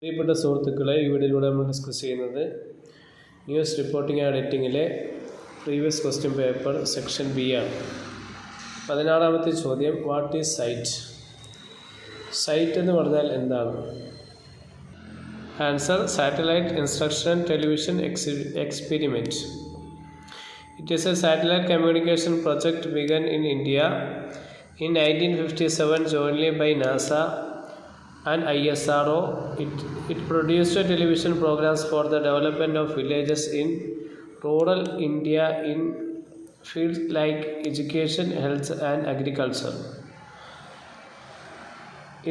പ്രിയപ്പെട്ട സുഹൃത്തുക്കളെ, ഈ വീഡിയോയിലൂടെ നമ്മൾ ഡിസ്കസ് ചെയ്യുന്നത് ന്യൂസ് റിപ്പോർട്ടിംഗ് ആൻഡ് എഡിറ്റിങ്ങിലെ previous question paper section B ആണ്. 16ാമത്തെ ചോദ്യം, വാട്ട് ഈസ് സൈറ്റ്? സൈറ്റ് എന്ന് പറഞ്ഞാൽ എന്താണ്? Answer, satellite instruction television experiment. It is a satellite communication project begun in India in 1957 jointly by NASA and ISRO. It produced television programs for the development of villages in rural India in fields like education, health and agriculture.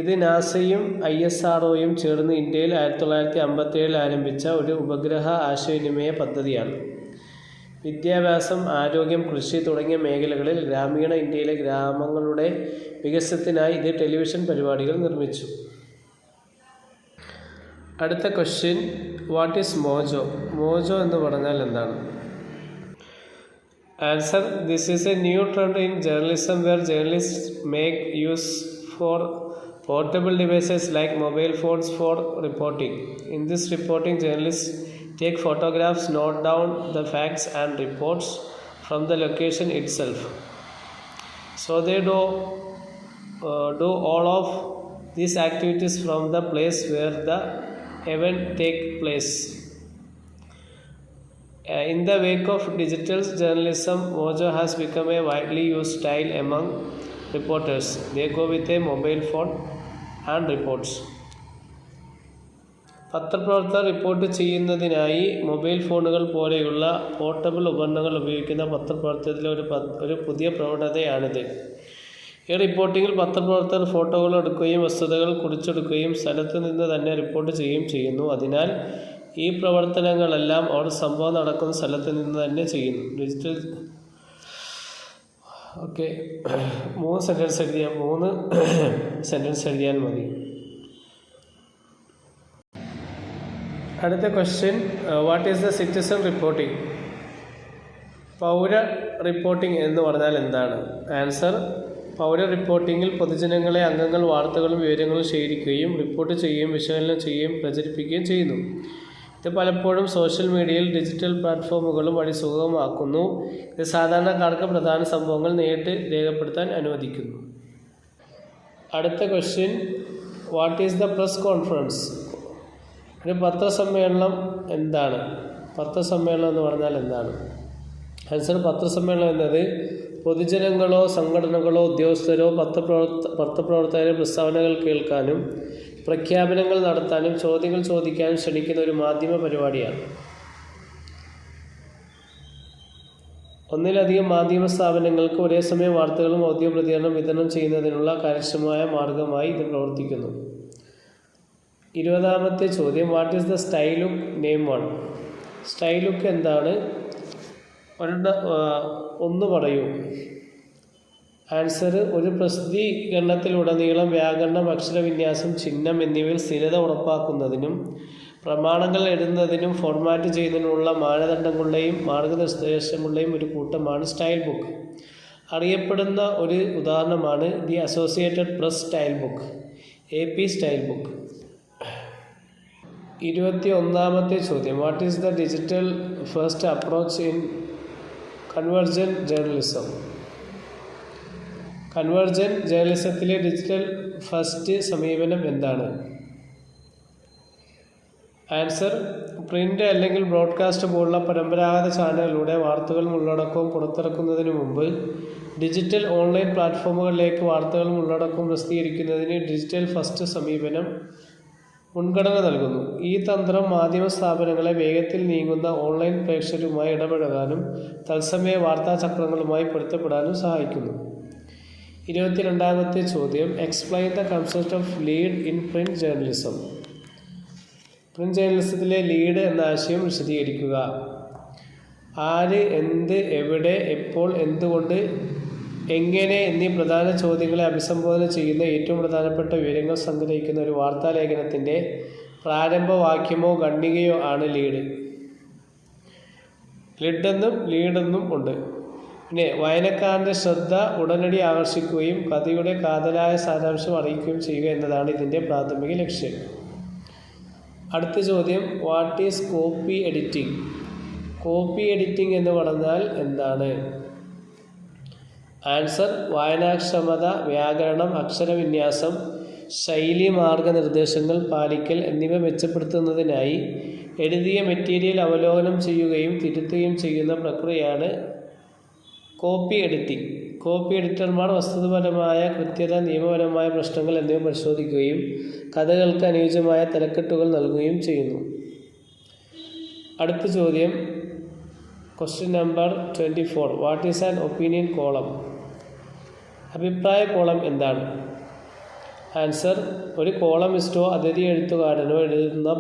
ഇത് നാസയും ISROയും ചേർന്ന് ഇന്ത്യയിൽ 1957 ആരംഭിച്ച ഒരു ഉപഗ്രഹ ആശയവിനിമയ പദ്ധതിയാണ്. വിദ്യാഭ്യാസം, ആരോഗ്യം, കൃഷി തുടങ്ങിയ മേഖലകളിൽ ഗ്രാമീണ ഇന്ത്യയിലെ ഗ്രാമങ്ങളുടെ വികസനത്തിനായി ഇത് ടെലിവിഷൻ പരിപാടികൾ നിർമ്മിച്ചു. അടുത്ത question, what is mojo? Mojo എന്ന് പറഞ്ഞാൽ എന്താണ്? Answer, this is a new trend in journalism where journalist make use for portable devices like mobile phones for reporting. In this reporting, journalists take photographs, note down the facts and reports from the location itself. So they do all of these activities from the place where the event take place. In the wake of digital journalism, Mojo has become a widely used style among reporters. They go with a mobile phone and reports. പത്രപ്രവർത്തകർ റിപ്പോർട്ട് ചെയ്യുന്നതിനായി mobile ഫോണുകൾ പോലെയുള്ള portable ഉപകരണങ്ങൾ ഉപയോഗിക്കുന്ന പത്രപ്രവർത്തനത്തിലെ ഒരു പുതിയ പ്രവണതയാണിത്. ഈ റിപ്പോർട്ടിങ്ങിൽ പത്രപ്രവർത്തകർ ഫോട്ടോകൾ എടുക്കുകയും വസ്തുതകൾ കുറിച്ചെടുക്കുകയും സ്ഥലത്ത് നിന്ന് തന്നെ റിപ്പോർട്ട് ചെയ്യുകയും ചെയ്യുന്നു. അതിനാൽ ഈ പ്രവർത്തനങ്ങളെല്ലാം അവർ സംഭവം നടക്കുന്ന സ്ഥലത്ത് നിന്ന് തന്നെ ചെയ്യുന്നു. ഡിജിറ്റൽ ഓക്കെ, 3 സെൻറ്റൻസ് എഴുതിയാൽ മതി. അടുത്ത question, what is the citizen reporting? പൗര റിപ്പോർട്ടിംഗ് എന്ന് പറഞ്ഞാൽ എന്താണ്? ആൻസർ, പൗര റിപ്പോർട്ടിങ്ങിൽ പൊതുജനങ്ങളെ അംഗങ്ങൾ വാർത്തകളും വിവരങ്ങളും ശേഖരിക്കുകയും റിപ്പോർട്ട് ചെയ്യുകയും വിശകലനം ചെയ്യുകയും പ്രചരിപ്പിക്കുകയും ചെയ്യുന്നു. ഇത് പലപ്പോഴും സോഷ്യൽ മീഡിയയിൽ ഡിജിറ്റൽ പ്ലാറ്റ്ഫോമുകളും വഴി സുഗമമാക്കുന്നു. ഇത് സാധാരണക്കാർക്ക് പ്രധാന സംഭവങ്ങൾ നേരിട്ട് രേഖപ്പെടുത്താൻ അനുവദിക്കുന്നു. അടുത്ത question, what is the press conference? ഒരു പത്രസമ്മേളനം എന്താണ്? പത്രസമ്മേളനം എന്ന് പറഞ്ഞാൽ എന്താണ്? ആൻസർ, പത്രസമ്മേളനം എന്നത് പൊതുജനങ്ങളോ സംഘടനകളോ ഉദ്യോഗസ്ഥരോ പത്രപ്രവർത്തകരെ പ്രസ്താവനകൾ കേൾക്കാനും പ്രഖ്യാപനങ്ങൾ നടത്താനും ചോദ്യങ്ങൾ ചോദിക്കാനും ക്ഷണിക്കുന്ന ഒരു മാധ്യമ പരിപാടിയാണ്. ഒന്നിലധികം മാധ്യമ സ്ഥാപനങ്ങൾക്ക് ഒരേ സമയം വാർത്തകളും ഔദ്യോഗിക പ്രതികരണം വിതരണം ചെയ്യുന്നതിനുള്ള കാര്യക്ഷമമായ മാർഗമായി ഇത് പ്രവർത്തിക്കുന്നു. 20ാമത്തെ ചോദ്യം, what is the style look? Name one. Style look എന്താണ്? ഒന്ന് പറയൂ. ആൻസർ, ഒരു പ്രസിദ്ധീകരണത്തിലുടനീളം വ്യാകരണം, അക്ഷരവിന്യാസം, ചിഹ്നം എന്നിവയിൽ സ്ഥിരത ഉറപ്പാക്കുന്നതിനും പ്രമാണങ്ങൾ എഴുതുന്നതിനും ഫോർമാറ്റ് ചെയ്യുന്നതിനുള്ള മാനദണ്ഡങ്ങളുടെയും മാർഗനിർദ്ദേശങ്ങളുടെയും ഒരു കൂട്ടമാണ് സ്റ്റൈൽ ബുക്ക്. അറിയപ്പെടുന്ന ഒരു ഉദാഹരണമാണ് the associated press style book, AP style book. 21ാമത്തെ ചോദ്യം, what is the digital first approach in convergent journalism? Convergent ജേർണലിസത്തിലെ ഡിജിറ്റൽ ഫസ്റ്റ് സമീപനം എന്താണ്? ആൻസർ, പ്രിൻ്റ് അല്ലെങ്കിൽ ബ്രോഡ്കാസ്റ്റ് പോലുള്ള പരമ്പരാഗത ചാനലിലൂടെ വാർത്തകളും ഉള്ളടക്കവും പുറത്തിറക്കുന്നതിന് മുമ്പ് ഡിജിറ്റൽ ഓൺലൈൻ പ്ലാറ്റ്ഫോമുകളിലേക്ക് വാർത്തകളും ഉള്ളടക്കവും പ്രസിദ്ധീകരിക്കുന്നതിന് ഡിജിറ്റൽ ഫസ്റ്റ് സമീപനം മുൻഗണന നൽകുന്നു. ഈ തന്ത്രം മാധ്യമ സ്ഥാപനങ്ങളെ വേഗത്തിൽ നീങ്ങുന്ന ഓൺലൈൻ പ്രേക്ഷകരുമായി ഇടപഴകാനും തത്സമയ വാർത്താചക്രങ്ങളുമായി പൊരുത്തപ്പെടാനും സഹായിക്കുന്നു. 22ാമത്തെ ചോദ്യം, explain the concept of lead in print journalism. Print ജേർണലിസത്തിലെ ലീഡ് എന്ന ആശയം വിശദീകരിക്കുക. ആര്, എന്ത്, എവിടെ, എപ്പോൾ, എന്തുകൊണ്ട്, എങ്ങനെ എന്നീ പ്രധാന ചോദ്യങ്ങളെ അഭിസംബോധന ചെയ്യുന്ന ഏറ്റവും പ്രധാനപ്പെട്ട വിവരങ്ങൾ സംഗ്രഹിക്കുന്ന ഒരു വാർത്താലേഖനത്തിൻ്റെ പ്രാരംഭവാക്യമോ ഖണ്ഡികയോ ആണ് ലീഡ്. ലിഡെന്നും ലീഡെന്നും ഉണ്ട്. പിന്നെ വായനക്കാരൻ്റെ ശ്രദ്ധ ഉടനടി ആകർഷിക്കുകയും കഥയുടെ കാതലായ സാരാംശം അറിയിക്കുകയും ചെയ്യുക എന്നതാണ് ഇതിൻ്റെ പ്രാഥമിക ലക്ഷ്യം. അടുത്ത ചോദ്യം, what is copy editing? Copy editing എന്ന് പറഞ്ഞാൽ എന്താണ്? ആൻസർ, വായനാക്ഷമത, വ്യാകരണം, അക്ഷരവിന്യാസം, ശൈലി, മാർഗനിർദ്ദേശങ്ങൾ പാലിക്കൽ എന്നിവ മെച്ചപ്പെടുത്തുന്നതിനായി എഴുതിയ മെറ്റീരിയൽ അവലോകനം ചെയ്യുകയും തിരുത്തുകയും ചെയ്യുന്ന പ്രക്രിയയാണ് കോപ്പി എഡിറ്റിംഗ്. കോപ്പി എഡിറ്റർമാർ വസ്തുതാപരമായ കൃത്യത, നിയമപരമായ പ്രശ്നങ്ങൾ എന്നിവ പരിശോധിക്കുകയും കഥകൾക്ക് അനുയോജ്യമായ തലക്കെട്ടുകൾ നൽകുകയും ചെയ്യുന്നു. അടുത്ത ചോദ്യം, question number 24. What is an opinion column? അഭിപ്രായ കോളം എന്താണ്? ആൻസർ, ഒരു കോളമിസ്റ്റോ അതിഥി എഴുത്തുകാരനോ എഴുതുന്ന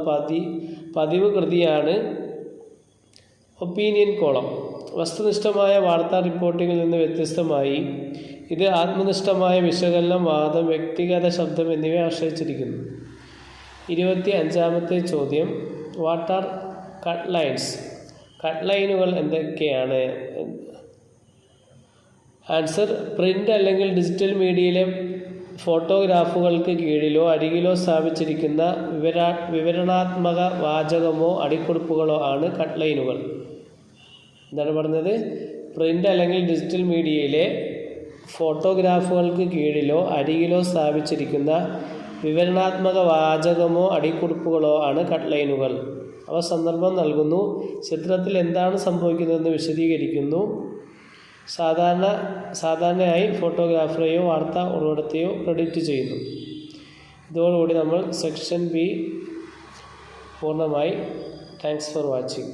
പതിവ് കൃതിയാണ് ഒപ്പീനിയൻ കോളം. വസ്തുനിഷ്ഠമായ വാർത്താ റിപ്പോർട്ടിങ്ങിൽ നിന്ന് വ്യത്യസ്തമായി ഇത് ആത്മനിഷ്ഠമായ വിശകലനം, വാദം, വ്യക്തിഗത ശബ്ദം എന്നിവയെ ആശ്രയിച്ചിരിക്കുന്നു. 25-ാമത്തെ ചോദ്യം, what are cut lines? Cut ലൈനുകൾ എന്തൊക്കെയാണ്? ആൻസർ, പ്രിൻ്റ് അല്ലെങ്കിൽ ഡിജിറ്റൽ മീഡിയയിലെ ഫോട്ടോഗ്രാഫുകൾക്ക് കീഴിലോ അരികിലോ സ്ഥാപിച്ചിരിക്കുന്ന വിവരണാത്മക വാചകമോ അടിക്കുറിപ്പുകളോ ആണ് കട്ട് ലൈനുകൾ. എന്താണ് പറഞ്ഞത്? പ്രിൻ്റ് അല്ലെങ്കിൽ ഡിജിറ്റൽ മീഡിയയിലെ ഫോട്ടോഗ്രാഫുകൾക്ക് കീഴിലോ അരികിലോ സ്ഥാപിച്ചിരിക്കുന്ന വിവരണാത്മക വാചകമോ അടിക്കുറിപ്പുകളോ ആണ് കട്ട് ലൈനുകൾ. അവ സന്ദർഭം നൽകുന്നു, ചിത്രത്തിൽ എന്താണ് സംഭവിക്കുന്നതെന്ന് വിശദീകരിക്കുന്നു. സാധാരണയായി ഫോട്ടോഗ്രാഫറെയോ വാർത്താ ഉറവിടത്തെയോ ക്രെഡിറ്റ് ചെയ്യുന്നു. ഇതോടുകൂടി നമ്മൾ സെക്ഷൻ ബി പൂർണ്ണമായി. Thanks for watching.